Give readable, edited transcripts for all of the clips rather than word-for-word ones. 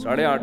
8.5,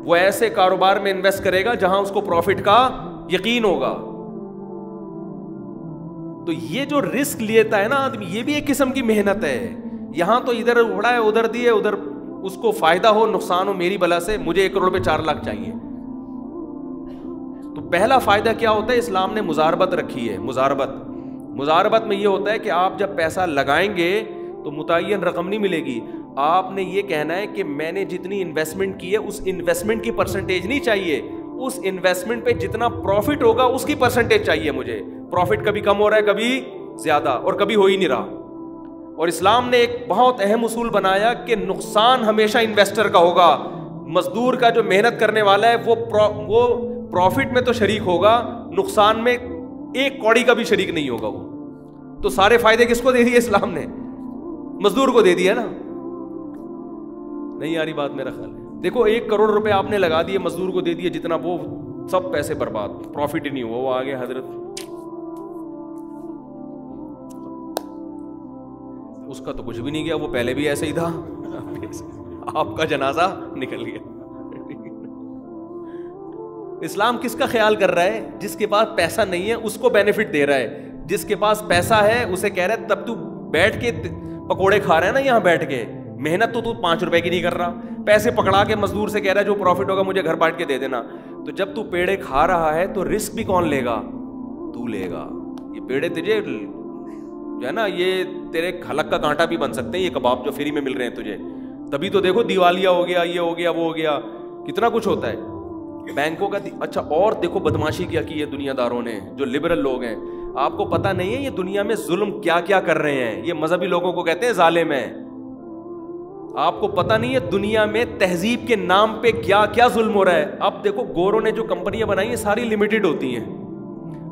وہ ایسے کاروبار میں انویسٹ کرے گا جہاں اس کو پروفٹ کا یقین ہوگا. تو یہ جو رسک لیتا ہے نا آدمی, یہ بھی ایک قسم کی محنت ہے. یہاں تو ادھر اڑا ہے, ادھر دیے, ادھر اس کو فائدہ ہو نقصان ہو, میری بلا سے مجھے 1 کروڑ پہ 4 لاکھ چاہیے. تو پہلا فائدہ کیا ہوتا ہے, اسلام نے مزاربت رکھی ہے. مزاربت میں یہ ہوتا ہے کہ آپ جب پیسہ لگائیں گے تو متعین رقم نہیں ملے گی. آپ نے یہ کہنا ہے کہ میں نے جتنی انویسٹمنٹ کی ہے اس انویسٹمنٹ کی پرسنٹیج نہیں چاہیے, اس انویسٹمنٹ پہ جتنا پروفٹ ہوگا اس کی پرسنٹیج چاہیے مجھے. پروفٹ کبھی کم ہو رہا ہے, کبھی زیادہ, اور کبھی ہو ہی نہیں رہا. اور اسلام نے ایک بہت اہم اصول بنایا کہ نقصان ہمیشہ انویسٹر کا ہوگا. مزدور کا جو محنت کرنے والا ہے وہ پروفٹ میں تو شریک ہوگا, نقصان میں 1 کوڑی کا بھی شریک نہیں ہوگا وہ. تو سارے فائدے کس کو دے دیے اسلام نے؟ مزدور کو دے دیا نا. نہیں آ رہی بات میرا خیال ہے. دیکھو 1 کروڑ روپے آپ نے لگا دیے, مزدور کو دے دیے جتنا, وہ سب پیسے برباد, پروفٹ ہی نہیں ہوا. وہ آگے حضرت اس کا تو کچھ بھی نہیں گیا, وہ پہلے بھی ایسے ہی تھا, آپ کا جنازہ نکل گیا. اسلام کس کا خیال کر رہا ہے؟ جس کے پاس پیسہ نہیں ہے اس کو بینیفٹ دے رہا ہے. جس کے پاس پیسہ ہے اسے کہہ رہا ہے تب تو بیٹھ کے پکوڑے کھا رہا ہے نا یہاں بیٹھ کے, محنت تو 5 روپے کی نہیں کر رہا, پیسے پکڑا کے مزدور سے کہہ رہا ہے جو پروفٹ ہوگا مجھے گھر بانٹ کے دے دینا. تو جب تو پیڑے کھا رہا ہے تو رسک بھی کون لے گا؟ تو لے گا. یہ پیڑے تجھے جو ہے نا, یہ تیرے حلق کا کانٹا بھی بن سکتے ہیں یہ کباب جو فری میں مل رہے ہیں تجھے. تبھی تو دیکھو دیوالیہ ہو گیا, یہ ہو گیا, وہ ہو گیا, کتنا کچھ ہوتا ہے بینکوں کا. اچھا اور دیکھو بدماشی کیا کی ہے دنیا داروں نے, جو لبرل لوگ ہیں. آپ کو پتہ نہیں ہے یہ دنیا میں ظلم کیا کیا کر رہے ہیں. یہ مذہبی لوگوں کو کہتے ہیں ظالم ہیں. آپ کو پتہ نہیں ہے دنیا میں تہذیب کے نام پہ کیا کیا ظلم ہو رہا ہے. اب دیکھو گوروں نے جو کمپنیاں بنائی ہیں ساری لمیٹڈ ہوتی ہیں,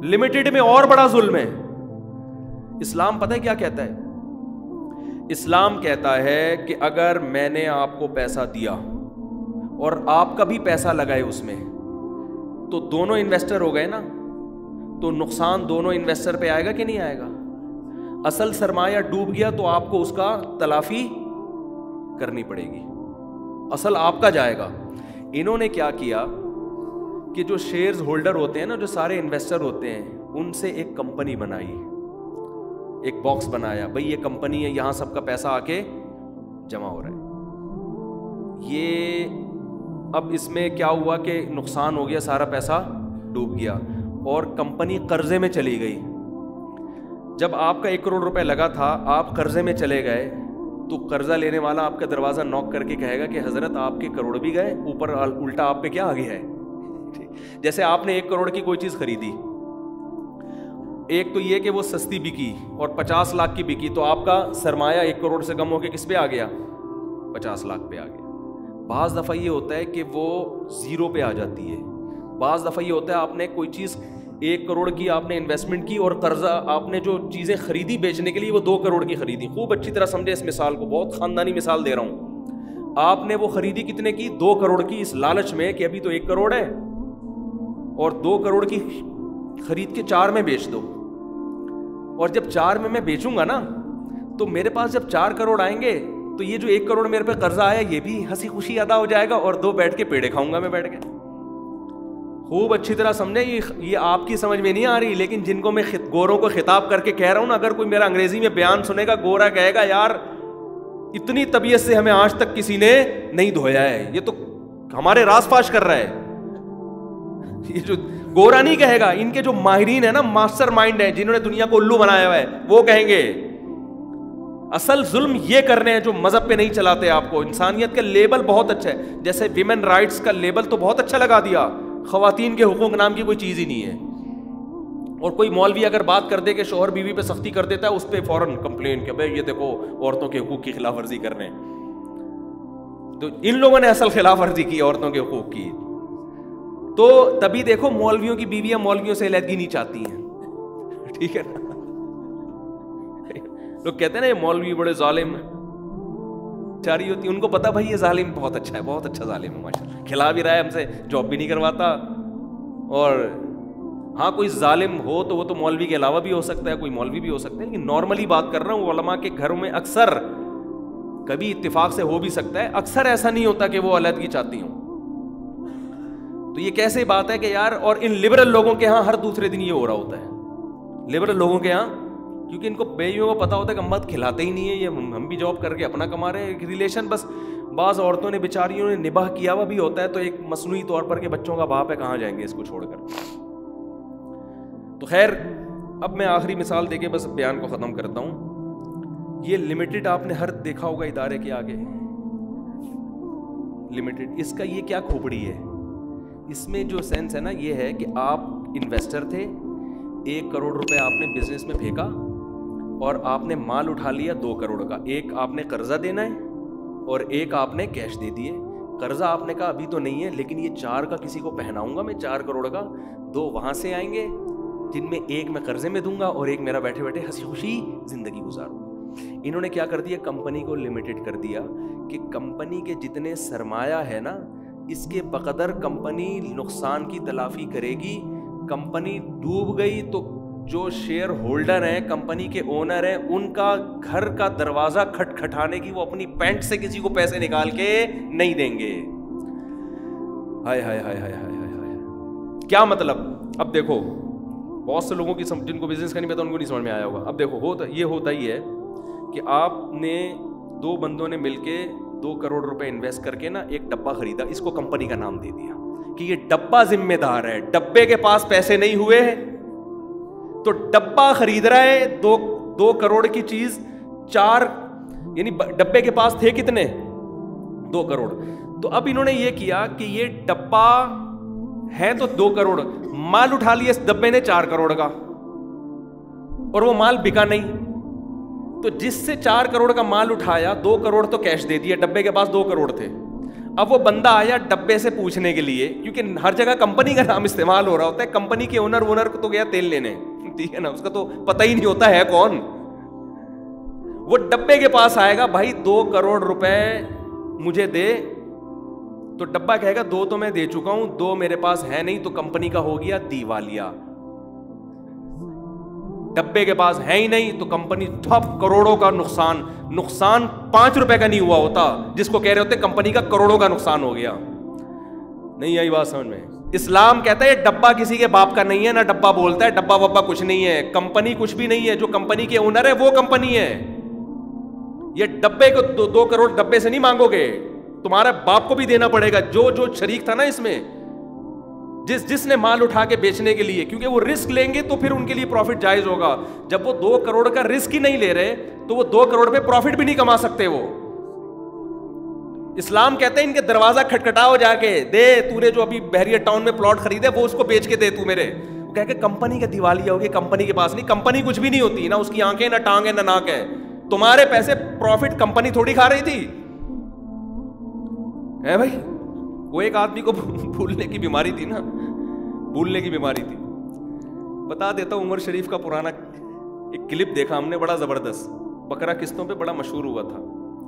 لمیٹڈ میں اور بڑا ظلم ہے. اسلام پتہ ہے کیا کہتا ہے؟ اسلام کہتا ہے کہ اگر میں نے آپ کو پیسہ دیا اور آپ کا بھی پیسہ لگائے اس میں, تو دونوں انویسٹر ہو گئے نا, تو نقصان دونوں انویسٹر پہ آئے گا کہ نہیں آئے گا؟ اصل سرمایہ ڈوب گیا تو آپ کو اس کا تلافی کرنی پڑے گی, اصل آپ کا جائے گا. انہوں نے کیا کیا کہ جو شیئرز ہولڈر ہوتے ہیں نا, جو سارے انویسٹر ہوتے ہیں, ان سے ایک کمپنی بنائی, ایک باکس بنایا, بھئی یہ کمپنی ہے, یہاں سب کا پیسہ آ کے جمع ہو رہا ہے. یہ اب اس میں کیا ہوا کہ نقصان ہو گیا, سارا پیسہ ڈوب گیا اور کمپنی قرضے میں چلی گئی. جب آپ کا 1 کروڑ روپے لگا تھا, آپ قرضے میں چلے گئے, تو قرضہ لینے والا آپ کا دروازہ نوک کر کے کہے گا کہ حضرت آپ کے کروڑ بھی گئے, اوپر الٹا آپ پہ کیا آ گیا ہے. جیسے آپ نے 1 کروڑ کی کوئی چیز خریدی, ایک تو یہ کہ وہ سستی بکی اور 50 لاکھ کی بکی, تو آپ کا سرمایہ 1 کروڑ سے کم ہو کے کس پہ آ گیا؟ 50 لاکھ پہ آ گیا. بعض دفعہ یہ ہوتا ہے کہ وہ 0 پہ آ جاتی ہے. بعض دفعہ یہ ہوتا ہے آپ نے کوئی چیز 1 کروڑ کی آپ نے انویسٹمنٹ کی, اور قرضہ آپ نے جو چیزیں خریدی بیچنے کے لیے وہ 2 کروڑ کی خریدی. خوب اچھی طرح سمجھے اس مثال کو, بہت خاندانی مثال دے رہا ہوں. آپ نے وہ خریدی کتنے کی؟ 2 کروڑ کی, اس لالچ میں کہ ابھی تو 1 کروڑ ہے اور 2 کروڑ کی خرید کے 4 میں بیچ دو, اور جب 4 میں بیچوں گا نا تو میرے پاس جب 4 کروڑ آئیں گے تو یہ جو 1 کروڑ میرے پہ قرضہ آیا یہ بھی ہنسی خوشی ادا ہو جائے گا, اور 2 بیٹھ کے پیڑے کھاؤں گا میں بیٹھ کے. خوب اچھی طرح سمجھے, یہ آپ کی سمجھ میں نہیں آ رہی, لیکن جن کو میں گوروں کو خطاب کر کے کہہ رہا ہوں نا, اگر کوئی میرا انگریزی میں بیان سنے گا, گورا کہے گا یار اتنی طبیعت سے ہمیں آج تک کسی نے نہیں دھویا ہے, یہ تو ہمارے راز فاش کر رہا ہے. یہ جو گورا نہیں کہے گا, ان کے جو ماہرین ہیں نا, ماسٹر مائنڈ ہیں جنہوں نے دنیا کو الو بنایا ہوا ہے, وہ کہیں گے اصل ظلم یہ کر رہے ہیں جو مذہب پہ نہیں چلاتے. آپ کو انسانیت کا لیبل بہت اچھا ہے, جیسے ویمن رائٹس کا لیبل تو بہت اچھا لگا دیا, خواتین کے حقوق نام کی کوئی چیز ہی نہیں ہے. اور کوئی مولوی اگر بات کر دے کہ شوہر بیوی پہ سختی کر دیتا ہے, اس پہ فوراً کمپلین کہ بھائی یہ دیکھو عورتوں کے حقوق کی خلاف ورزی کر رہے ہیں. تو ان لوگوں نے اصل خلاف ورزی کی عورتوں کے حقوق کی. تو تبھی دیکھو مولویوں کی بیویاں مولویوں سے علیحدگی نہیں چاہتی ہیں, ٹھیک ہے نا. لوگ کہتے ہیں نا یہ مولوی بڑے ظالم چاری ہوتی, ان کو پتا بھائی یہ ظالم بہت اچھا ہے, بہت اچھا ظالم ہے ماشاء اللہ, کھلا بھی رہا ہے, ہم سے جاب بھی نہیں کرواتا. اور ہاں کوئی ظالم ہو تو وہ تو مولوی کے علاوہ بھی ہو سکتا ہے, کوئی مولوی بھی ہو سکتا ہے, لیکن نارملی بات کر رہا ہوں, علماء کے گھروں میں اکثر کبھی اتفاق سے ہو بھی سکتا ہے, اکثر ایسا نہیں ہوتا کہ وہ علیحدگی چاہتی ہوں. تو یہ کیسے بات ہے کہ یار, اور ان لبرل لوگوں کے ہاں ہر دوسرے دن یہ ہو رہا ہوتا ہے, لبرل لوگوں کے ہاں, کیونکہ ان کو بیویوں کو پتا ہوتا ہے کہ ہم بات کھلاتے ہی نہیں ہے, یہ ہم بھی جاب کر کے اپنا کما رہے ہیں, ریلیشن بس بعض عورتوں نے بیچاریوں نے نباہ کیا ہوا بھی ہوتا ہے, تو ایک مصنوعی طور پر کہ بچوں کا باپ ہے, کہاں جائیں گے اس کو چھوڑ کر. تو خیر, اب میں آخری مثال دے کے بس بیان کو ختم کرتا ہوں. یہ لمیٹڈ آپ نے ہر دیکھا ہوگا ادارے کے آگے, لمیٹڈ, اس کا یہ کیا کھوپڑی ہے, اس میں جو سینس ہے نا یہ ہے کہ آپ انویسٹر تھے, 1 کروڑ روپے آپ نے بزنس میں پھینکا اور آپ نے مال اٹھا لیا 2 کروڑ کا, ایک آپ نے قرضہ دینا ہے اور ایک آپ نے کیش دے دیے. قرضہ آپ نے کہا ابھی تو نہیں ہے, لیکن یہ 4 کا کسی کو پہناؤں گا میں, 4 کروڑ کا, 2 وہاں سے آئیں گے جن میں ایک میں قرضے میں دوں گا اور ایک میرا بیٹھے بیٹھے ہنسی خوشی زندگی گزاروں گا. انہوں نے کیا کر دیا, کمپنی کو لمیٹڈ کر دیا کہ کمپنی کے جتنے سرمایہ ہے نا اس کے بقدر کمپنی نقصان کی تلافی کرے گی. کمپنی ڈوب گئی تو جو شیئر ہولڈر ہیں, کمپنی کے اونر ہیں, ان کا گھر کا دروازہ کھٹکھٹانے کی وہ اپنی پینٹ سے کسی کو پیسے نکال کے نہیں دیں گے. ہائے ہائے ہائے ہائے ہائے ہائے, کیا مطلب؟ اب دیکھو بہت سے لوگوں کی جن کو بزنس کا نہیں پتا ان کو نہیں سمجھ میں آیا ہوگا. اب دیکھو یہ ہوتا ہی ہے کہ آپ نے 2 بندوں نے مل کے 2 کروڑ روپے انویسٹ کر کے نا ایک ڈبہ خریدا, اس کو کمپنی کا نام دے دیا کہ یہ ڈبہ ذمہ دار ہے. ڈبے کے پاس پیسے نہیں ہوئے تو ڈبہ خرید رہا ہے 2 کروڑ کی چیز, 4 یعنی ڈبے کے پاس تھے کتنے, 2 کروڑ. تو اب انہوں نے یہ کیا کہ یہ ڈبہ ہے تو 2 کروڑ, مال اٹھا لیا اس ڈبے نے 4 کروڑ کا اور وہ مال بکا نہیں. تو جس سے 4 کروڑ کا مال اٹھایا 2 کروڑ تو کیش دے دیا, ڈبے کے پاس 2 کروڑ تھے. اب وہ بندہ آیا ڈبے سے پوچھنے کے لیے, کیونکہ ہر جگہ کمپنی کا نام استعمال ہو رہا ہوتا ہے, کمپنی کے اونر کو تو گیا تیل لینے, ٹھیک ہے نا, اس کا تو پتہ ہی نہیں ہوتا ہے کون. وہ ڈبے کے پاس آئے گا, بھائی 2 کروڑ روپے مجھے دے, تو ڈبہ کہے گا 2 تو میں دے چکا ہوں, 2 میرے پاس ہے نہیں, تو کمپنی کا ہو گیا دیوالیہ. ڈبے کے پاس ہے ہی نہیں تو کمپنی ٹھپ, کروڑوں کا نقصان 5 روپے کا نہیں ہوا ہوتا جس کو کہہ رہے ہوتے کمپنی کا کروڑوں کا نقصان ہو گیا. نہیں آئی بات سمجھ میں؟ اسلام کہتا ہے ڈبہ کسی کے باپ کا نہیں ہے, نہ ڈبہ بولتا ہے ڈبہ وبا کچھ نہیں ہے, کمپنی کچھ بھی نہیں ہے, جو کمپنی کے اونر ہے وہ کمپنی ہے. یہ ڈبے کو 2 کروڑ ڈبے سے نہیں مانگو گے, تمہارا باپ کو بھی دینا پڑے گا, جو شریک تھا نا اس میں, جس نے مال اٹھا کے بیچنے کے لیے, کیونکہ وہ رسک لیں گے تو پھر ان کے لیے پروفٹ جائز ہوگا. جب وہ 2 کروڑ کا رسک ہی نہیں لے رہے تو وہ 2 کروڑ پہ پروفٹ بھی نہیں کما سکتے. وہ اسلام کہتے ہیں ان کے دروازہ کھٹکھٹاؤ جا کے, دے تو نے جو ابھی بحریہ ٹاؤن میں پلاٹ خریدے وہ اس کو بیچ کے دے تو میرے. وہ کہہ کہ کمپنی کا دیوالیہ ہوگی, کمپنی کے پاس نہیں, کمپنی کچھ بھی نہیں ہوتی, نہ اس کی آنکھیں, نہ ٹانگ ہے, نہ ناک ہے. تمہارے پیسے پروفٹ کمپنی تھوڑی کھا رہی تھی ہے بھائی. وہ ایک آدمی کو بھولنے کی بیماری تھی نا, بھولنے کی بیماری تھی. بتا دیتا ہوں, عمر شریف کا پرانا ایک کلپ دیکھا ہم نے, بڑا زبردست, بکرا قسطوں پہ بڑا مشہور ہوا تھا.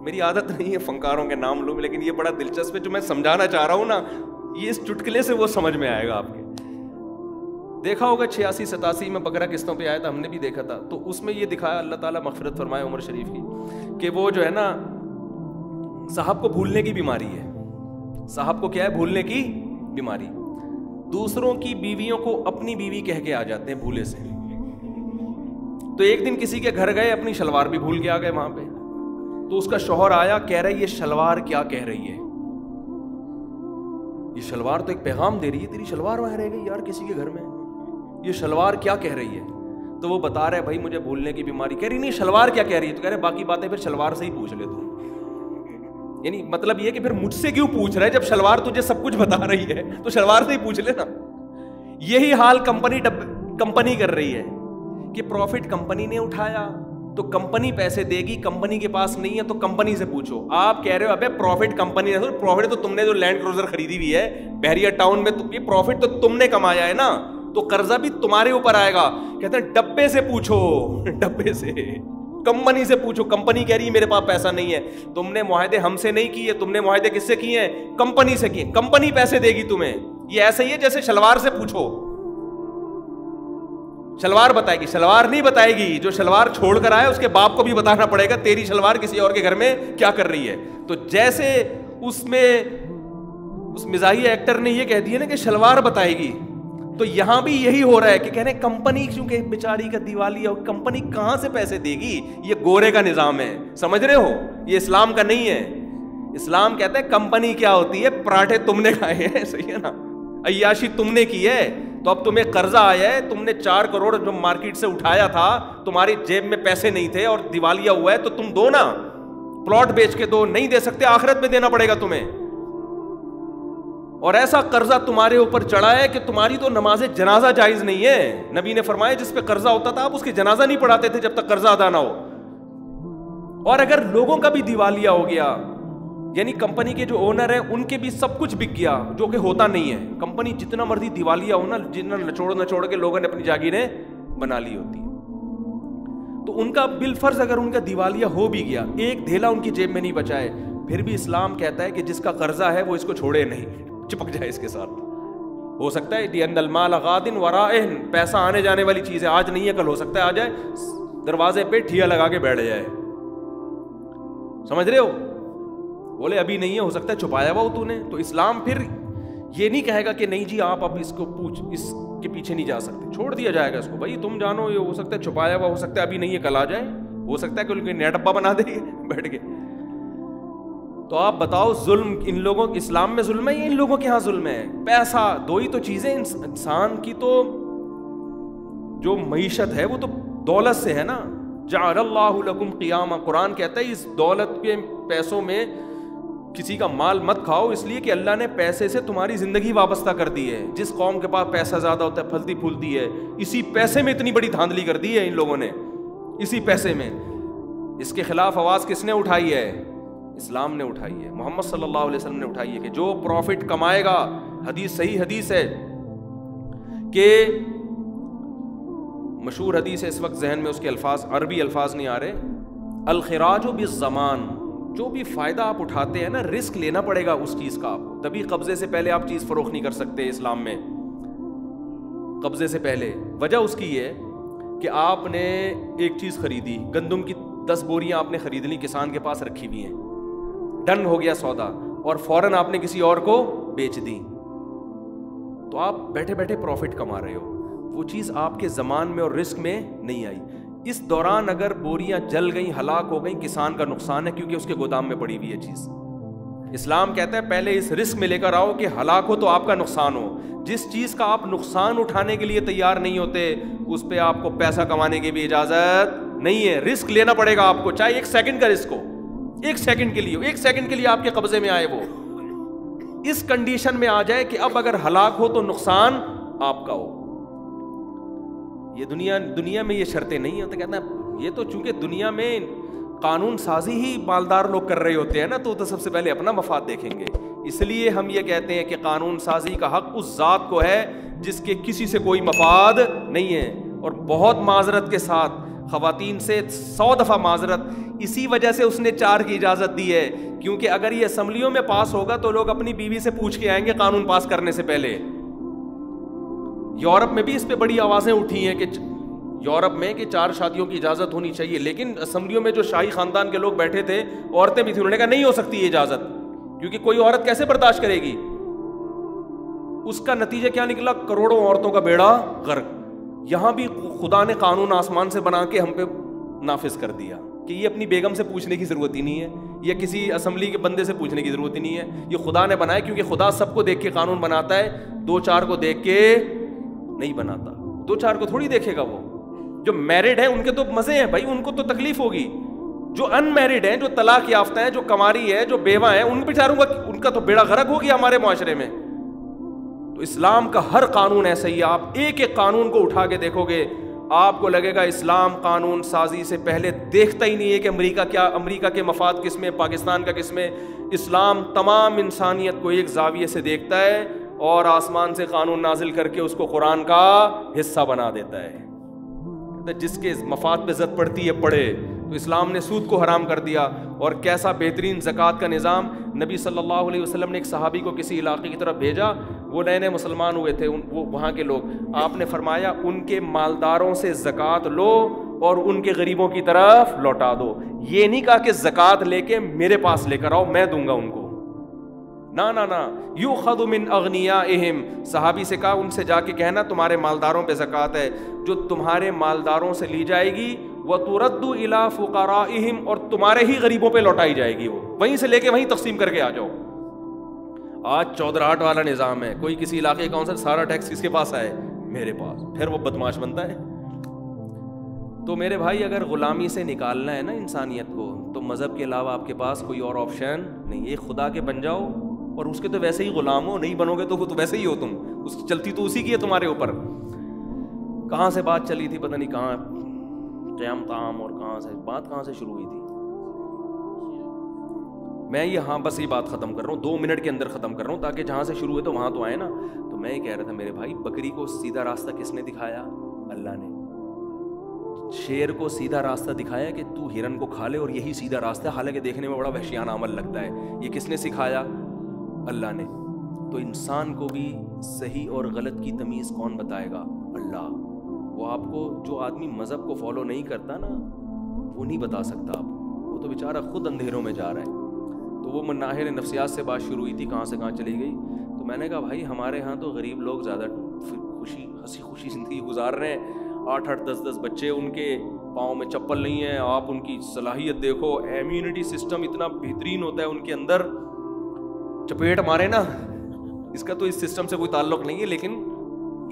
میری عادت نہیں ہے فنکاروں کے نام لوں, لیکن یہ بڑا دلچسپ ہے, جو میں سمجھانا چاہ رہا ہوں نا یہ اس چٹکلے سے وہ سمجھ میں آئے گا آپ کے. دیکھا ہوگا 86-87 میں بکرا قسطوں پہ آیا تھا, ہم نے بھی دیکھا تھا. تو اس میں یہ دکھایا, اللہ تعالیٰ مغفرت فرمائے عمر شریف کی, کہ وہ جو ہے نا صاحب کو بھولنے کی بیماری ہے. صاحب کو کیا ہے؟ بھولنے کی بیماری. دوسروں کی بیویوں کو اپنی بیوی کہہ کے آ جاتے ہیں بھولے سے. تو ایک دن کسی کے گھر گئے, اپنی شلوار بھی بھول کے آ گئے وہاں پہ. تو اس کا شوہر آیا, کہہ رہا ہے یہ شلوار کیا کہہ رہی ہے, یہ شلوار تو ایک پیغام دے رہی ہے, تیری شلوار وہاں رہ گئی یار کسی کے گھر میں, یہ شلوار کیا کہہ رہی ہے. تو وہ بتا رہا ہے بھائی مجھے بھولنے کی بیماری. کہہ رہی نہیں شلوار کیا کہہ رہی ہے. تو کہہ رہے باقی باتیں پھر شلوار سے ہی پوچھ لے تو. یعنی مطلب یہ کہ پھر مجھ سے کیوں پوچھ رہا ہے, جب شلوار تجھے سب کچھ بتا رہی ہے تو شلوار سے ہی پوچھ لے نا. یہی حال کمپنی کر رہی ہے کہ پروفٹ کمپنی نے اٹھایا تو کمپنی پیسے دے گی, کمپنی کے پاس نہیں ہے تو کمپنی سے پوچھو. آپ کہہ رہے ہو ابے پروفٹ کمپنی نے, پروفٹ تو تم نے جو لینڈ کروزر خریدی ہوئی ہے بحریہ ٹاؤن میں, یہ پروفٹ تو تم نے کمایا ہے نا, تو قرضہ بھی تمہارے اوپر آئے گا. کہتے ہیں ڈبے سے پوچھو, ڈبے سے, کمپنی سے پوچھو. کمپنی کہہ رہی ہے میرے پاس پیسہ نہیں ہے. تم نے معاہدے ہم سے نہیں کیے, تم نے معاہدے کس سے کیے ہیں؟ کمپنی سے کیے. کمپنی پیسے دے گی تمہیں. یہ ایسا ہی ہے جیسے شلوار سے پوچھو, شلوار بتائے گی, شلوار نہیں بتائے گی. جو شلوار چھوڑ کر آئے اس کے باپ کو بھی بتانا پڑے گا تیری شلوار کسی اور کے گھر میں کیا کر رہی ہے. تو جیسے اس میں اس مزاحیہ ایکٹر نے یہ کہہ دیا نا کہ شلوار بتائے گی، تو یہاں بھی یہی ہو رہا ہے کہ کہنے کمپنی چونکہ بیچاری کا دیوالیہ ہو، کمپنی کہاں سے پیسے دے گی؟ یہ گورے کا نظام ہے، سمجھ رہے ہو؟ یہ اسلام کا نہیں ہے۔ اسلام کہتا ہے کمپنی کیا ہوتی ہے؟ پراٹھے تم نے کھائے ہیں، صحیح ہے نا، عیاشی تم نے کی ہے، تو اب تمہیں قرضہ آیا ہے، تم نے 4 کروڑ جو مارکیٹ سے اٹھایا تھا، تمہاری جیب میں پیسے نہیں تھے اور دیوالیہ ہوا ہے، تو تم دو نا، پلاٹ بیچ کے دو، نہیں دے سکتے آخرت میں دینا پڑے گا تمہیں۔ اور ایسا قرضہ تمہارے اوپر چڑھا ہے کہ تمہاری تو نماز جنازہ جائز نہیں ہے۔ نبی نے فرمایا جس پہ قرضہ ہوتا تھا آپ اس کی جنازہ نہیں پڑھاتے تھے جب تک قرضہ ادا نہ ہو۔ اور اگر لوگوں کا بھی دیوالیہ ہو گیا، یعنی کمپنی کے جو اونر ہیں ان کے بھی سب کچھ بک گیا، جو کہ ہوتا نہیں ہے، کمپنی جتنا مرضی دیوالیہ ہو نا، جتنا نچوڑ کے لوگوں نے اپنی جاگیریں بنا لی ہوتی ہیں، تو ان کا بالفرض اگر ان کا دیوالیہ ہو بھی گیا، ایک دھیلا ان کی جیب میں نہیں بچا ہے، پھر بھی اسلام کہتا ہے کہ جس کا قرضہ ہے وہ اس کو چھوڑے نہیں، چپک جائے اس کے ساتھ۔ ہو سکتا ہے لِأَنَّ الْمَالَ غَادٍ وَرَائِهٍ، پیسہ آنے جانے والی چیز ہے، آج نہیں ہے کل ہو سکتا ہے آ جائے، دروازے پہ ٹھیا لگا کے بیٹھ جائے، سمجھ رہے ہو؟ بولے ابھی نہیں ہے، ہو سکتا ہے چھپایا ہوا ہو تو نے۔ تو اسلام پھر یہ نہیں کہے گا کہ نہیں جی آپ اب اس کو اس کے پیچھے نہیں جا سکتے، چھوڑ دیا جائے گا اس کو، بھائی تم جانو، یہ ہو سکتا ہے چھپایا ہوا، ہو سکتا ہے ابھی نہیں ہے کل آ جائے، ہو سکتا ہے کہ ان کے نیا ڈبہ بنا دے بیٹھ کے۔ تو آپ بتاؤ ظلم ان لوگوں، اسلام میں ظلم ہے یا ان لوگوں کے ہاں ظلم ہے؟ پیسہ، دو ہی تو چیزیں، انسان کی تو جو معیشت ہے وہ تو دولت سے ہے نا۔ جعل اللہ لکم قیاما، قرآن کہتا ہے اس دولت کے پیسوں میں کسی کا مال مت کھاؤ، اس لیے کہ اللہ نے پیسے سے تمہاری زندگی وابستہ کر دی ہے۔ جس قوم کے پاس پیسہ زیادہ ہوتا ہے پھلتی پھولتی ہے، اسی پیسے میں اتنی بڑی دھاندلی کر دی ہے ان لوگوں نے، اسی پیسے میں۔ اس کے خلاف آواز کس نے اٹھائی ہے؟ اسلام نے اٹھائی ہے، محمد صلی اللہ علیہ وسلم نے اٹھائی ہے کہ جو پروفٹ کمائے گا، حدیث صحیح حدیث ہے کہ مشہور حدیث ہے، اس وقت ذہن میں اس کے الفاظ عربی الفاظ نہیں آ رہے، الخراج بالزمان، جو بھی فائدہ آپ اٹھاتے ہیں نا، رسک لینا پڑے گا اس چیز کا آپ کو، تبھی قبضے سے پہلے آپ چیز فروخت نہیں کر سکتے اسلام میں، قبضے سے پہلے۔ وجہ اس کی یہ کہ آپ نے ایک چیز خریدی، گندم کی 10 بوریاں آپ نے خرید لی، کسان کے پاس رکھی ہوئی ہیں، ڈن ہو گیا سودا، اور فوراً آپ نے کسی اور کو بیچ دی، تو آپ بیٹھے بیٹھے پروفٹ کما رہے ہو، وہ چیز آپ کے زمان میں اور رسک میں نہیں آئی۔ اس دوران اگر بوریاں جل گئیں، ہلاک ہو گئیں، کسان کا نقصان ہے کیونکہ اس کے گودام میں پڑی ہوئی ہے چیز۔ اسلام کہتا ہے پہلے اس رسک میں لے کر آؤ کہ ہلاک ہو تو آپ کا نقصان ہو۔ جس چیز کا آپ نقصان اٹھانے کے لیے تیار نہیں ہوتے اس پہ آپ کو پیسہ کمانے کی بھی اجازت نہیں ہے، رسک لینا پڑے گا آپ کو، چاہے 1 سیکنڈ کا رسک ہو، 1 سیکنڈ کے لیے، 1 سیکنڈ کے لیے آپ کے قبضے میں آئے وہ، اس کنڈیشن میں آ جائے کہ اب اگر ہلاک ہو تو نقصان آپ کا ہو۔ یہ دنیا میں یہ شرطیں نہیں ہوتے، کہتا ہے یہ تو چونکہ دنیا میں قانون سازی ہی مالدار لوگ کر رہے ہوتے ہیں نا، تو سب سے پہلے اپنا مفاد دیکھیں گے، اس لیے ہم یہ کہتے ہیں کہ قانون سازی کا حق اس ذات کو ہے جس کے کسی سے کوئی مفاد نہیں ہے۔ اور بہت معذرت کے ساتھ، خواتین سے 100 دفعہ معذرت، اسی وجہ سے اس نے 4 کی اجازت دی ہے، کیونکہ اگر یہ اسمبلیوں میں پاس ہوگا تو لوگ اپنی بیوی سے پوچھ کے آئیں گے قانون پاس کرنے سے پہلے۔ یورپ میں بھی اس پہ بڑی آوازیں اٹھی ہیں کہ یورپ میں کہ 4 شادیوں کی اجازت ہونی چاہیے، لیکن اسمبلیوں میں جو شاہی خاندان کے لوگ بیٹھے تھے، عورتیں بھی تھیں، انہوں نے کہا نہیں ہو سکتی یہ اجازت، کیونکہ کوئی عورت کیسے برداشت کرے گی؟ اس کا نتیجہ کیا نکلا؟ کروڑوں عورتوں کا بیڑا غرق۔ یہاں بھی خدا نے قانون آسمان سے بنا کے ہم پہ نافذ کر دیا کہ یہ اپنی بیگم سے پوچھنے کی ضرورت ہی نہیں ہے، یا کسی اسمبلی کے بندے سے پوچھنے کی ضرورت ہی نہیں ہے، یہ خدا نے بنایا، کیونکہ خدا سب کو دیکھ کے قانون بناتا ہے، 2-4 کو دیکھ کے نہیں بناتا، 2-4 کو تھوڑی دیکھے گا وہ۔ جو میرڈ ہیں ان کے تو مزے ہیں بھائی، ان کو تو تکلیف ہوگی، جو ان میرڈ ہیں، جو طلاق یافتہ ہیں، جو کماری ہے، جو بیوہ ہیں، ان بیچاروں کا، ان کا تو بیڑا غرق ہو گیا ہمارے معاشرے میں۔ تو اسلام کا ہر قانون ایسا ہی ہے، آپ ایک ایک قانون کو اٹھا کے دیکھو گے، آپ کو لگے گا اسلام قانون سازی سے پہلے دیکھتا ہی نہیں ہے کہ امریکہ کے مفاد کس میں، پاکستان کا کس میں۔ اسلام تمام انسانیت کو ایک زاویے سے دیکھتا ہے اور آسمان سے قانون نازل کر کے اس کو قرآن کا حصہ بنا دیتا ہے۔ جس کے مفاد پہ زد پڑتی ہے پڑھے۔ تو اسلام نے سود کو حرام کر دیا، اور کیسا بہترین زکوٰۃ کا نظام۔ نبی صلی اللہ علیہ وسلم نے ایک صحابی کو کسی علاقے کی طرف بھیجا، وہ نئے نئے مسلمان ہوئے تھے، وہ وہاں کے لوگ، آپ نے فرمایا ان کے مالداروں سے زکوٰۃ لو اور ان کے غریبوں کی طرف لوٹا دو۔ یہ نہیں کہا کہ زکوٰۃ لے کے میرے پاس لے کر آؤ، میں دوں گا ان کو، نا نا نا یؤخذ من اغنیائہم، صحابی سے کہا ان سے جا کے کہنا تمہارے مالداروں پہ زکوٰۃ ہے جو تمہارے مالداروں سے لی جائے گی، وترد الی فقرائہم، اور تمہارے ہی غریبوں پہ لوٹائی جائے گی، وہ وہیں سے لے کے وہیں تقسیم کر کے آ جاؤ۔ آج چودراہٹ والا نظام ہے، کوئی کسی علاقے کا کونسل سارا ٹیکس کس کے پاس آئے؟ میرے پاس، پھر وہ بدماش بنتا ہے۔ تو میرے بھائی اگر غلامی سے نکالنا ہے نا انسانیت کو، تو مذہب کے علاوہ آپ کے پاس کوئی اور آپشن نہیں، ایک خدا کے بن جاؤ اور اس کے تو ویسے ہی غلام ہو، نہیں بنو گے تو وہ تو ویسے ہی ہو تم، اس کی چلتی تو اسی کی ہے تمہارے اوپر۔ کہاں سے بات چلی تھی پتہ نہیں کہاں، قیام طعام، اور کہاں سے بات کہاں سے شروع ہوئی تھی؟ میں یہاں بس یہ بات ختم کر رہا ہوں، 2 منٹ کے اندر ختم کر رہا ہوں تاکہ جہاں سے شروع ہوئے تو وہاں تو آئے نا۔ تو میں یہ کہہ رہا تھا میرے بھائی، بکری کو سیدھا راستہ کس نے دکھایا؟ اللہ نے۔ شیر کو سیدھا راستہ دکھایا کہ تو ہرن کو کھا لے اور یہی سیدھا راستہ ہے، حالانکہ دیکھنے میں بڑا وحشیانہ عمل لگتا ہے۔ یہ کس نے سکھایا؟ اللہ نے۔ تو انسان کو بھی صحیح اور غلط کی تمیز کون بتائے گا؟ اللہ۔ وہ آپ کو، جو آدمی مذہب کو فالو نہیں کرتا نا، وہ نہیں بتا سکتا آپ کو، وہ تو بیچارہ خود اندھیروں میں جا رہا ہے۔ تو وہ مناہر نفسیات سے بات شروع ہوئی تھی، کہاں سے کہاں چلی گئی۔ تو میں نے کہا بھائی ہمارے ہاں تو غریب لوگ زیادہ ہنسی خوشی زندگی گزار رہے ہیں، 8-8 10-10 بچے، ان کے پاؤں میں چپل نہیں ہے، آپ ان کی صلاحیت دیکھو، امیونٹی سسٹم اتنا بہترین ہوتا ہے ان کے اندر، چپیٹ مارے نا، اس کا تو اس سسٹم سے کوئی تعلق نہیں ہے، لیکن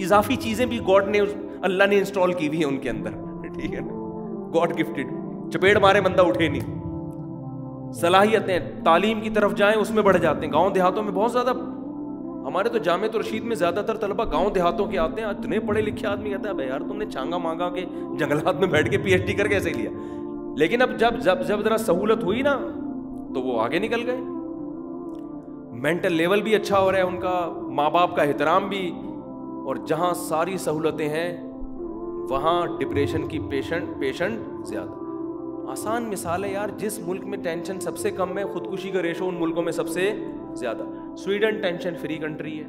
اضافی چیزیں بھی گاڈ نے، اللہ نے انسٹال کی ہوئی ہیں ان کے اندر، ٹھیک ہے نا، گاڈ گفٹڈ۔ چپیٹ مارے بندہ اٹھے نہیں، صلاحیتیں تعلیم کی طرف جائیں اس میں بڑھ جاتے ہیں۔ گاؤں دیہاتوں میں بہت زیادہ، ہمارے تو جامعۃ الرشید میں زیادہ تر طلبہ گاؤں دیہاتوں کے آتے ہیں، اتنے پڑھے لکھے آدمی کہتا ہے بھائی یار تم نے چانگا مانگا کے جنگلات میں بیٹھ کے پی ایچ ڈی کر کے ایسے لیا، لیکن اب جب ذرا سہولت ہوئی نا تو وہ آگے نکل گئے، مینٹل لیول بھی اچھا ہو رہا ہے ان کا، ماں باپ کا احترام بھی، اور جہاں ساری سہولتیں ہیں وہاں ڈپریشن کی پیشنٹ زیادہ۔ آسان مثال ہے یار، جس ملک میں ٹینشن سب سے کم ہے، خودکشی کا ریشو ان ملکوں میں سب سے زیادہ۔ سویڈن ٹینشن فری کنٹری ہے،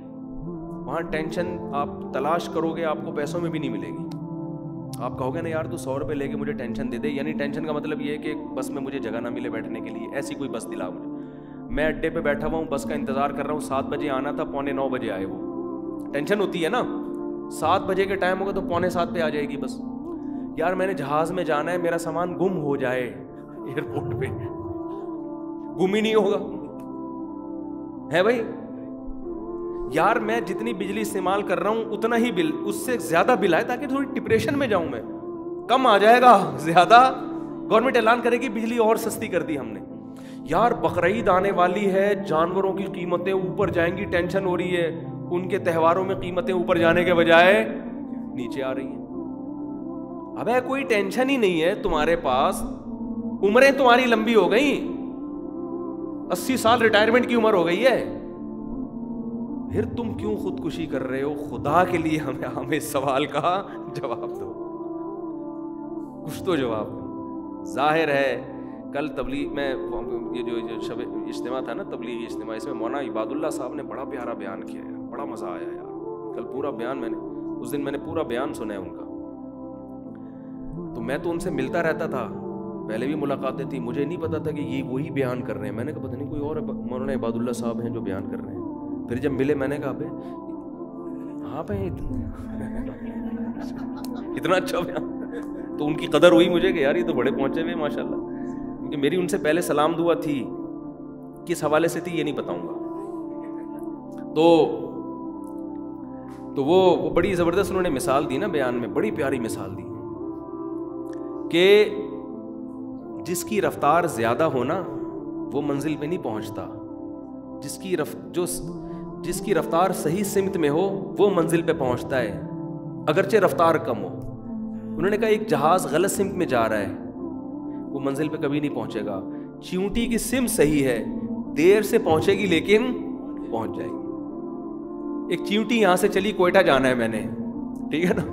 وہاں ٹینشن آپ تلاش کرو گے آپ کو پیسوں میں بھی نہیں ملے گی۔ آپ کہو گے نا یار تو 100 روپے لے کے مجھے ٹینشن دے دے، یعنی ٹینشن کا مطلب یہ ہے کہ بس میں مجھے جگہ نہ ملے بیٹھنے کے لیے، ایسی کوئی بس دلا مجھے۔ میں اڈے پہ بیٹھا ہوا ہوں، بس کا انتظار کر رہا ہوں، 7 بجے آنا تھا، 8:45 بجے آئے، وہ ٹینشن ہوتی ہے نا، 7 بجے کے ٹائم ہوگا تو 6:45 پہ آ جائے گی بس۔ یار میں نے جہاز میں جانا ہے، میرا سامان گم ہو جائے ایئرپورٹ پہ، گم ہی نہیں ہوگا ہے بھائی۔ یار میں جتنی بجلی استعمال کر رہا ہوں اتنا ہی بل، اس سے زیادہ بل آئے تاکہ تھوڑی ڈپریشن میں جاؤں میں، کم آ جائے گا، زیادہ گورنمنٹ اعلان کرے گی بجلی اور سستی کر دی ہم نے۔ یار بقرعید آنے والی ہے، جانوروں کی قیمتیں اوپر جائیں گی، ٹینشن ہو رہی ہے، ان کے تہواروں میں قیمتیں اوپر جانے کے بجائے نیچے آ رہی ہیں۔ ابے کوئی ٹینشن ہی نہیں ہے تمہارے پاس، عمریں تمہاری لمبی ہو گئی، 80 سال ریٹائرمنٹ کی عمر ہو گئی ہے، پھر تم کیوں خودکشی کر رہے ہو؟ خدا کے لیے ہمیں اس سوال کا جواب دو، کچھ تو جواب دو۔ ظاہر ہے کل تبلیغ میں، یہ جو شب اجتماع تھا نا، تبلیغی اجتماع، اس میں مولانا عباد اللہ صاحب نے بڑا پیارا بیان کیا ہے، بڑا مزہ آیا یار، کل پورا بیان اس دن میں نے پورا بیان سنا ہے ان کا۔ تو میں تو ان سے ملتا رہتا تھا، پہلے بھی ملاقاتیں تھیں، مجھے نہیں پتا تھا کہ یہ وہی بیان کر رہے ہیں، میں نے کہا پتہ نہیں کوئی اور مولانا عباد اللہ صاحب ہیں جو بیان کر رہے ہیں۔ پھر جب ملے میں نے کہا بھائی ہاں بھائی اتنا اچھا بیان، تو ان کی قدر ہوئی مجھے کہ یار یہ تو بڑے پہنچے ہوئے ماشاء اللہ، کیونکہ میری ان سے پہلے سلام دعا تھی، کس حوالے سے تھی یہ نہیں بتاؤں گا۔ تو وہ بڑی زبردست انہوں نے مثال دی نا بیان میں، بڑی پیاری مثال دی کہ جس کی رفتار زیادہ ہونا وہ منزل پہ نہیں پہنچتا، جس کی رفتار صحیح سمت میں ہو وہ منزل پہ پہنچتا ہے، اگرچہ رفتار کم ہو۔ انہوں نے کہا ایک جہاز غلط سمت میں جا رہا ہے، وہ منزل پہ کبھی نہیں پہنچے گا۔ چیونٹی کی سمت صحیح ہے، دیر سے پہنچے گی لیکن پہنچ جائے گی۔ ایک چیونٹی یہاں سے چلی، کوئٹہ جانا ہے میں نے، ٹھیک ہے نا،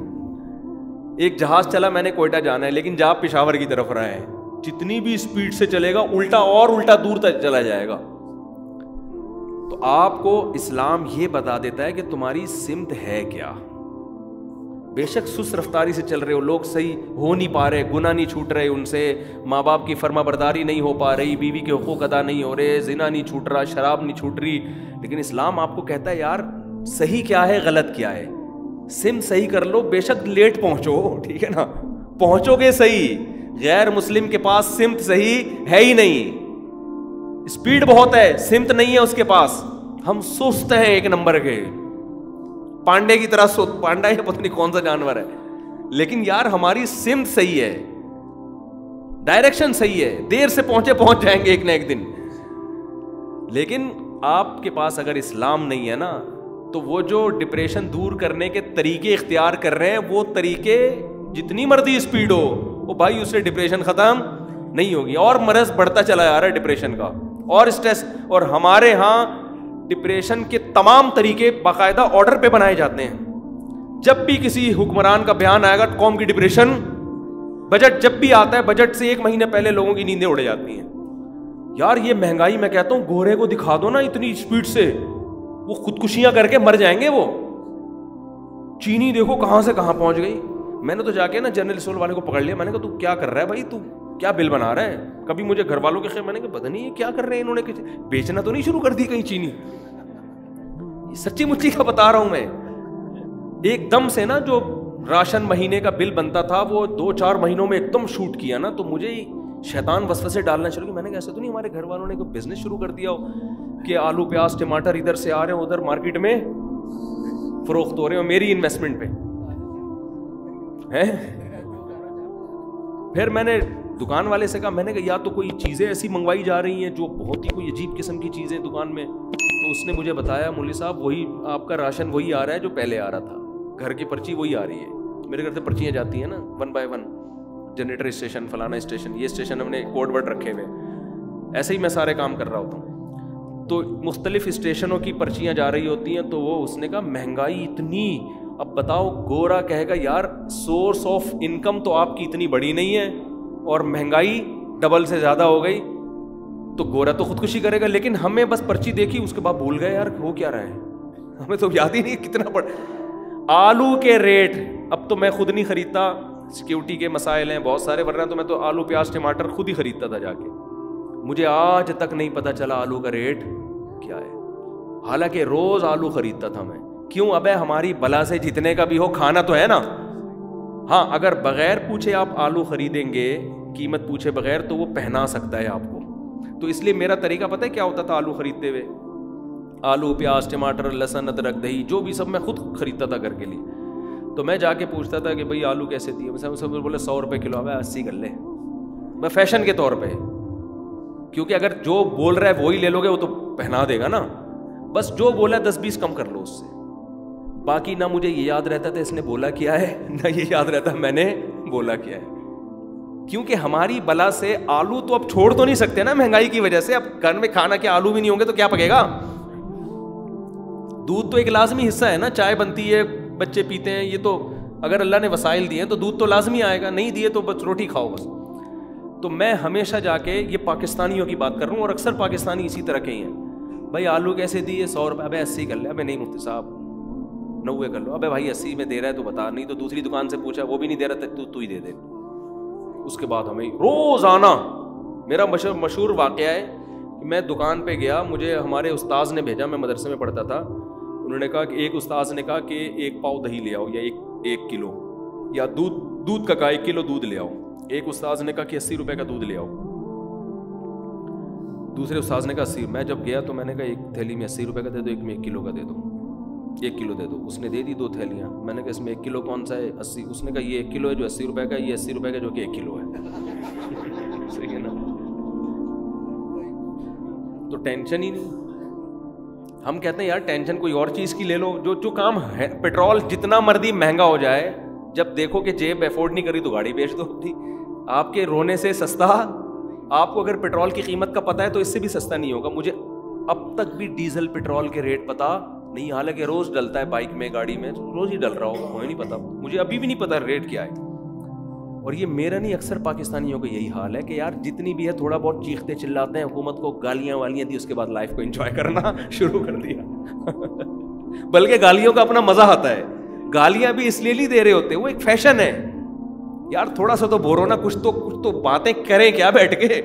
ایک جہاز چلا میں نے کوئٹہ جانا ہے، لیکن جا پشاور کی طرف رہا ہے، جتنی بھی اسپیڈ سے چلے گا الٹا دور تک چلا جائے گا۔ تو آپ کو اسلام یہ بتا دیتا ہے کہ تمہاری سمت ہے کیا، بے شک سست رفتاری سے چل رہے ہو, لوگ صحیح ہو نہیں پا رہے, گناہ نہیں چھوٹ رہے ان سے, ماں باپ کی فرما برداری نہیں ہو پا رہی, بیوی کے حقوق ادا نہیں ہو رہے, زنا نہیں چھوٹ رہا, شراب نہیں چھوٹ رہی, لیکن اسلام آپ کو کہتا ہے یار صحیح کیا ہے غلط کیا ہے, سم صحیح کر لو, بے شک لیٹ پہنچو, ٹھیک ہے نا, پہنچو گے صحیح. غیر مسلم کے پاس سمت صحیح ہے ہی نہیں, اسپیڈ بہت ہے, سمت نہیں ہے اس کے پاس. ہم سست ہیں ایک نمبر کے, پانڈے کی طرح سست, پانڈا ہے پتہ نہیں کون سا جانور ہے, لیکن یار ہماری سمت صحیح ہے, ڈائریکشن صحیح ہے, دیر سے پہنچ جائیں گے ایک نہ ایک دن. لیکن آپ کے پاس اگر اسلام نہیں ہے نا, تو وہ جو ڈپریشن دور کرنے کے طریقے اختیار کر رہے ہیں, وہ طریقے جتنی مرضی اسپیڈ ہو, وہ بھائی اس سے ڈپریشن ختم نہیں ہوگی, اور مرض بڑھتا چلا جا رہا ہے ڈپریشن کا, اور اسٹریس. اور ہمارے ہاں ڈپریشن کے تمام طریقے باقاعدہ آرڈر پہ بنائے جاتے ہیں. جب بھی کسی حکمران کا بیان آئے گا قوم کی ڈپریشن, بجٹ جب بھی آتا ہے, بجٹ سے ایک مہینے پہلے لوگوں کی نیندیں اڑ جاتی ہیں. یار یہ مہنگائی, میں کہتا ہوں گورے کو دکھا دو نا اتنی اسپیڈ سے, وہ خودکشیاں کر کے مر جائیں گے. وہ چینی دیکھو کہاں سے کہاں پہنچ گئی. میں نے تو جا کے نا جنرل اسٹور والے کو پکڑ لیا, میں نے کہا تو کیا کر رہا ہے بھائی, تو کیا بل بنا رہا ہے. کبھی مجھے گھر والوں کے خیر, میں نے کہا پتہ نہیں یہ کیا کر رہے ہیں انہوں نے, بیچنا تو نہیں شروع کر دی کہیں چینی. سچی مچی کا بتا رہا ہوں میں. ایک دم سے نا جو راشن مہینے کا بل بنتا تھا وہ 2-4 مہینوں میں ایک دم شوٹ کیا نا, تو مجھے شیطان وسوسے ڈالنا شروع کیا. میں نے کہا ایسا تو نہیں ہمارے گھر والوں نے کوئی بزنس شروع کر دیا ہو کہ آلو پیاز ٹماٹر ادھر سے آ رہے ہیں ادھر مارکیٹ میں فروخت ہو رہے ہیں میری انویسٹمنٹ پہ ہے. پھر میں نے دکان والے سے کہا, میں نے کہا یا تو کوئی چیزیں ایسی منگوائی جا رہی ہیں جو بہت ہی کوئی عجیب قسم کی چیزیں دکان میں. تو اس نے مجھے بتایا مولوی صاحب وہی آپ کا راشن وہی آ رہا ہے جو پہلے آ رہا تھا, گھر کی پرچی وہی آ رہی ہے. میرے گھر سے پرچیاں جاتی ہیں نا 1 by 1, جنریٹر اسٹیشن, فلانا اسٹیشن, یہ اسٹیشن ہم نے کوڈ ورڈ رکھے ہوئے, ایسے ہی میں سارے کام کر رہا ہوتا ہوں. تو مختلف اسٹیشنوں کی پرچیاں جا رہی ہوتی ہیں. تو وہ اس نے کہا مہنگائی اتنی, اب بتاؤ گورا کہے گا یار سورس آف انکم تو آپ کی اتنی بڑی نہیں ہے اور مہنگائی ڈبل سے زیادہ ہو گئی, تو گورا تو خودکشی کرے گا. لیکن ہمیں بس پرچی دیکھی اس کے بعد بھول گئے یار وہ کیا رہا ہے, ہمیں تو یاد ہی نہیں کتنا پڑ. آلو کے ریٹ اب تو میں خود نہیں خریدتا, سیکیورٹی کے مسائل ہیں بہت سارے, ورنہ تو میں تو آلو پیاز ٹماٹر خود ہی خریدتا تھا جا کے. مجھے آج تک نہیں پتا چلا آلو کا ریٹ کیا ہے, حالانکہ روز آلو خریدتا تھا میں. کیوں؟ ابے ہماری بلا سے جتنے کا بھی ہو کھانا تو ہے نا. ہاں اگر بغیر پوچھے آپ آلو خریدیں گے, قیمت پوچھے بغیر, تو وہ پہنا سکتا ہے آپ کو. تو اس لیے میرا طریقہ پتہ ہے کیا ہوتا تھا آلو خریدتے ہوئے, آلو پیاز ٹماٹر لہسن ادرک دہی جو بھی سب میں خود خریدتا تھا گھر کے لیے. تو میں جا کے پوچھتا تھا کہ بھائی آلو کیسے دیے, سب بولے 100 روپے کلو. اب 80 کر لے, میں فیشن کے طور پہ, کیونکہ اگر جو بول رہا ہے وہی لے لو گے وہ تو پہنا دے گا نا. بس جو بولا 10-20 کم کر لو اس سے. باقی نہ مجھے یہ یاد رہتا تھا اس نے بولا کیا ہے, نہ یہ یاد رہتا میں نے بولا کیا ہے. کیونکہ ہماری بلا سے آلو تو اب چھوڑ تو نہیں سکتے نا مہنگائی کی وجہ سے. اب گھر میں کھانا کیا آلو بھی نہیں ہوں گے تو کیا پکے گا. دودھ تو ایک لازمی حصہ ہے نا, چائے بنتی ہے بچے پیتے ہیں, یہ تو اگر اللہ نے وسائل دیے تو دودھ تو لازمی آئے گا, نہیں دیے تو بس روٹی کھاؤ بس. تو میں ہمیشہ جا کے, یہ پاکستانیوں کی بات کر رہا ہوں اور اکثر پاکستانی اسی طرح کے ہی ہیں, بھائی آلو کیسے دیے 100 روپے, ابے 80 کر لے. ابے نہیں مفتی صاحب 90 کر لو. ابے بھائی 80 میں دے رہا ہے تو بتا, نہیں تو دوسری دکان سے پوچھا وہ بھی نہیں دے رہا تھا, تو ہی دے دے. اس کے بعد ہمیں روزانہ, میرا مشہور واقعہ ہے کہ میں دکان پہ گیا, مجھے ہمارے استاذ نے بھیجا, میں مدرسے میں پڑھتا تھا. انہوں نے کہا کہ ایک استاذ نے کہا کہ 1 پاؤ دہی لے آؤ, یا 1 کلو, یا دودھ کا کہا 1 کلو دودھ لے آؤ. ایک استاذ نے کہا کہ 80 روپے کا دودھ لے آؤ. دوسرے استاذ نے کہا 80. میں جب گیا تو میں نے کہا ایک تھیلی میں 80 روپے کا دے دو, ایک میں 1 کلو کا دے دو. 1 کلو دے دو. اس نے دے دی 2 تھیلیاں. میں نے کہا اس میں 1 کلو کون سا ہے 80. اس نے کہا یہ 1 کلو ہے جو 80 روپے کا, یہ 80 روپے کا جو کہ 1 کلو ہے. صحیح ہے نا. تو ٹینشن ہی نہیں. ہم کہتے ہیں یار ٹینشن کوئی اور چیز کی لے لو, جو کام ہے. پیٹرول جتنا مرضی مہنگا ہو جائے, جب دیکھو کہ جیب افورڈ نہیں کری تو گاڑی بیچ دو. آپ کے رونے سے سستا, آپ کو اگر پیٹرول کی قیمت کا پتہ ہے تو اس سے بھی سستا نہیں ہوگا. مجھے اب تک بھی ڈیزل پیٹرول کے ریٹ پتہ نہیں, حالانکہ روز ڈلتا ہے بائک میں گاڑی میں, روز ہی ڈل رہا ہوگا, مجھے نہیں پتا, مجھے ابھی بھی نہیں پتا ریٹ کیا ہے. اور یہ میرا نہیں, اکثر پاکستانیوں کا یہی حال ہے کہ یار جتنی بھی ہے تھوڑا بہت چیختے چلاتے ہیں, حکومت کو گالیاں والیاں دی, اس کے بعد لائف کو انجوائے کرنا شروع کر دیا. بلکہ گالیوں کا اپنا مزہ آتا ہے, گالیاں بھی اس لیے نہیں دے رہے ہوتے, وہ ایک فیشن ہے یار, تھوڑا سا تو بورو نا, کچھ تو باتیں کریں کیا بیٹھ کے.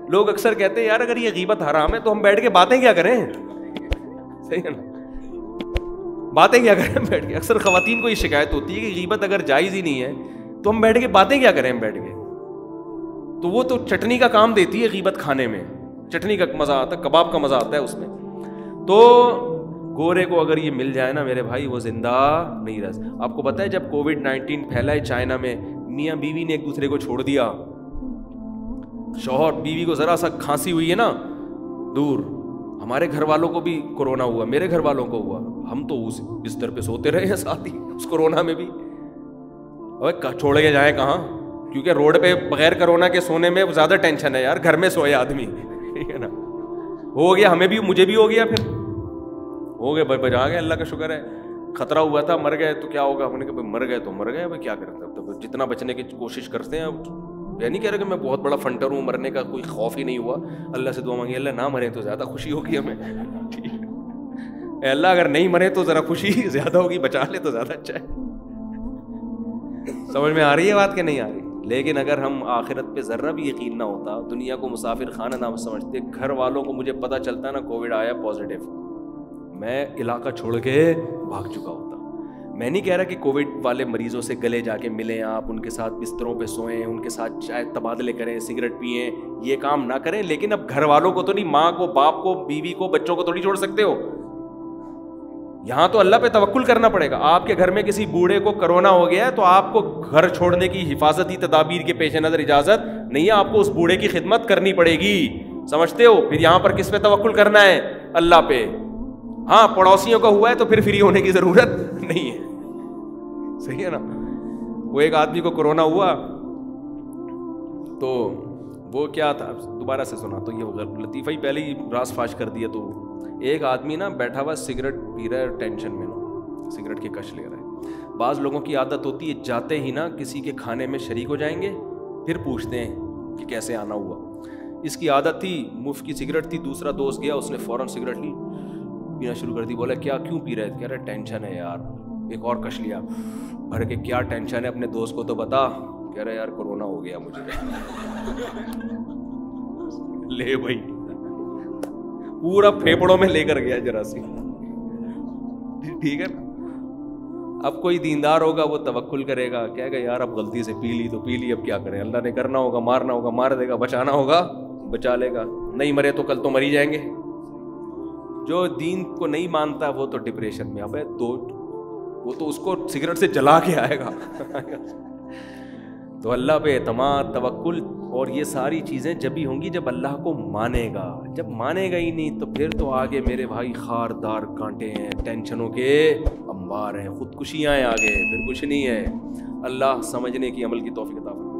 لوگ اکثر کہتے ہیں یار اگر یہ غیبت حرام ہے تو ہم بیٹھ کے باتیں کیا کریں, صحیح ہے نا, باتیں کیا کریں بیٹھ کے. اکثر خواتین کو یہ شکایت ہوتی ہے کہ غیبت اگر جائز ہی نہیں ہے تو ہم بیٹھ کے باتیں کیا کریں بیٹھ کے. تو وہ تو چٹنی کا کام دیتی ہے غیبت کھانے میں, چٹنی کا مزہ آتا ہے, کباب کا مزہ آتا ہے اس میں. تو گورے کو اگر یہ مل جائے نا میرے بھائی, وہ زندہ نہیں رہ سکتا. آپ کو پتا ہے جب کووڈ-19 پھیلا ہے چائنا میں, میاں بیوی نے ایک دوسرے کو چھوڑ دیا. شوہر بیوی کو ذرا سا کھانسی ہوئی ہے نا دور, ہمارے گھر والوں کو بھی کورونا ہوا, میرے گھر والوں کو ہوا, ہم تو اس بستر پہ سوتے رہے ہیں ساتھ ہی اس کورونا میں بھی. چھوڑ کے جائیں کہاں, کیونکہ روڈ پہ بغیر کورونا کے سونے میں زیادہ ٹینشن ہے یار, گھر میں سوئے آدمی, ٹھیک ہے نا. ہو گیا ہمیں بھی, مجھے بھی ہو گیا, پھر ہو گئے بچا گئے, اللہ کا شکر ہے. خطرہ ہوا تھا, مر گئے تو کیا ہوگا, ہم نے کہا مر گئے تو مر گئے, بھائی کیا کرتے ہیں, تو جتنا بچنے کی کوشش کرتے ہیں. یہ نہیں کہہ رہا کہ میں بہت بڑا فنٹر ہوں, مرنے کا کوئی خوف ہی نہیں ہوا. اللہ سے دعا مانگی, اللہ نہ مرے تو زیادہ خوشی ہوگی ہمیں, اے اللہ اگر نہیں مرے تو ذرا خوشی زیادہ ہوگی, بچا لے تو زیادہ اچھا ہے. سمجھ میں آ رہی ہے بات کہ نہیں آ رہی؟ لیکن اگر ہم آخرت پہ ذرہ بھی یقین نہ ہوتا, دنیا کو مسافر خانہ نہ سمجھتے, گھر والوں کو مجھے پتہ چلتا نا کووڈ آیا پازیٹیو, میں علاقہ چھوڑ کے بھاگ چکا ہوتا. میں نہیں کہہ رہا کہ کووڈ والے مریضوں سے گلے جا کے ملیں آپ, ان کے ساتھ بستروں پہ سوئیں, ان کے ساتھ چائے تبادلے کریں, سگریٹ پئیں, یہ کام نہ کریں. لیکن اب گھر والوں کو تو نہیں, ماں کو, باپ کو, بیوی کو, بچوں کو تھوڑی چھوڑ سکتے ہو. یہاں تو اللہ پہ توکل کرنا پڑے گا. آپ کے گھر میں کسی بوڑھے کو کرونا ہو گیا ہے تو آپ کو گھر چھوڑنے کی حفاظتی تدابیر کے پیش نظر اجازت نہیں ہے, آپ کو اس بوڑھے کی خدمت کرنی پڑے گی, سمجھتے ہو. پھر یہاں پر کس پہ توکل کرنا ہے, اللہ پہ. ہاں پڑوسیوں کا ہوا ہے تو پھر فری ہونے کی ضرورت نہیں ہے, صحیح ہے نا. وہ ایک آدمی کو کرونا ہوا تو وہ کیا تھا, دوبارہ سے سنا تو یہ لطیفہ ہی پہلے ہی راز فاش کر دیا. تو ایک آدمی نا بیٹھا ہوا سگریٹ پی رہا ہے, ٹینشن میں نا سگریٹ کی کش لے رہا ہے. بعض لوگوں کی عادت ہوتی ہے جاتے ہی نا کسی کے کھانے میں شریک ہو جائیں گے, پھر پوچھتے ہیں کہ کیسے آنا ہوا. اس کی عادت تھی, مفت کی سگریٹ تھی. دوسرا دوست گیا, اس نے فوراً سگریٹ لی, پینا شروع کر دی. بولا کیا, کیوں پی رہے؟ کہہ رہے ٹینشن ہے یار. ایک اور کش لیا بھر کے, کیا ٹینشن ہے اپنے دوست کو تو بتا. کہہ رہے یار کورونا ہو گیا مجھے. لے بھائی, پورا پھیپڑوں میں لے کر گیا جراثیم, ٹھیک ہے نا. اب کوئی دیندار ہوگا وہ توکل کرے گا, کہے گا یار اب غلطی سے پی لی تو پی لی, اب کیا کریں, اللہ نے کرنا ہوگا, مارنا ہوگا مار دے گا, بچانا ہوگا بچا لے گا. نہیں مرے تو کل تو مر ہی جائیں گے. جو دین کو نہیں مانتا وہ تو ڈپریشن میں, اب ہے تو وہ تو اس کو سگریٹ سے جلا کے آئے گا. تو اللہ پہ اعتماد, توکل, اور یہ ساری چیزیں جب ہی ہوں گی جب اللہ کو مانے گا. جب مانے گا ہی نہیں تو پھر تو آگے میرے بھائی خاردار کانٹے ہیں, ٹینشنوں کے انبار ہیں, خودکشیاں ہیں آگے, پھر کچھ نہیں ہے. اللہ سمجھنے کی, عمل کی توفیق عطا فرمائے.